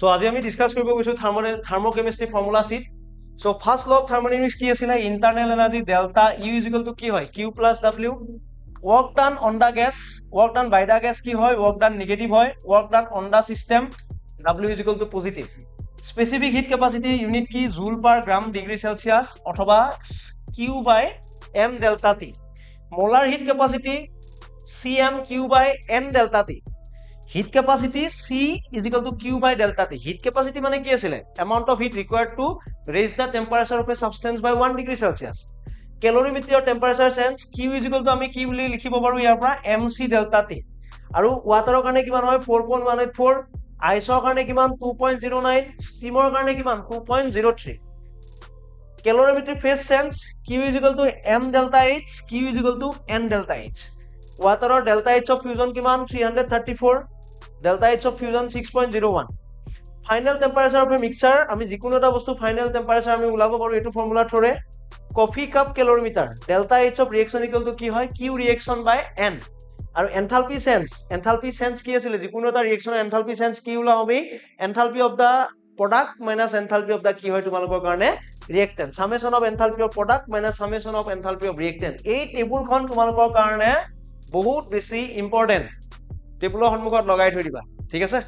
So আজি আমি discuss কৰিব গৈছো thermochemistry formula sheet So first law of thermodynamics কি আছিল internal energy delta U is equal to কি হয় Q plus W work done on the gas work done by the gas কি হয় work done negative হয় work done on the system W is equal to positive specific heat capacity unit কি joule per gram degree celsius অথবা Q by M delta T molar heat capacity CM Q by N delta T heat capacity C is equal to Q by delta T heat capacity মানে কি আছিল amount of heat required to raise the temperature of a substance by 1 degree celsius calorimeter temperature sense Q is equal to আমি কি বুলি লিখিব পাৰো ইয়াৰ পৰা MC delta T আৰু water কাৰণে কিমান হয় 4.184 ice কাৰণে কিমান 2.09 steamer কাৰণে কিমান 2.03 calorimetric phase sense Q is equal to M delta H Q is equal to N delta H water or delta H of fusion kiman 334 delta H of fusion 6.01 final temperature of a mixture ami jikono eta bostu final temperature ami ulabo paru etu formula thore coffee cup calorimeter delta H of reaction equal to ki hoy Q reaction by N aru enthalpy sense ki asile jikono eta reaction enthalpy sense ki ula hobe enthalpy of the product minus enthalpy of the ki hoy tumalokor karone reactant summation of enthalpy of product minus summation of enthalpy of reactant ei table khon tumalokor karone বহুত বেছি important টেবুলৰ সন্মুখত লগাই থৈ দিবা ঠিক আছে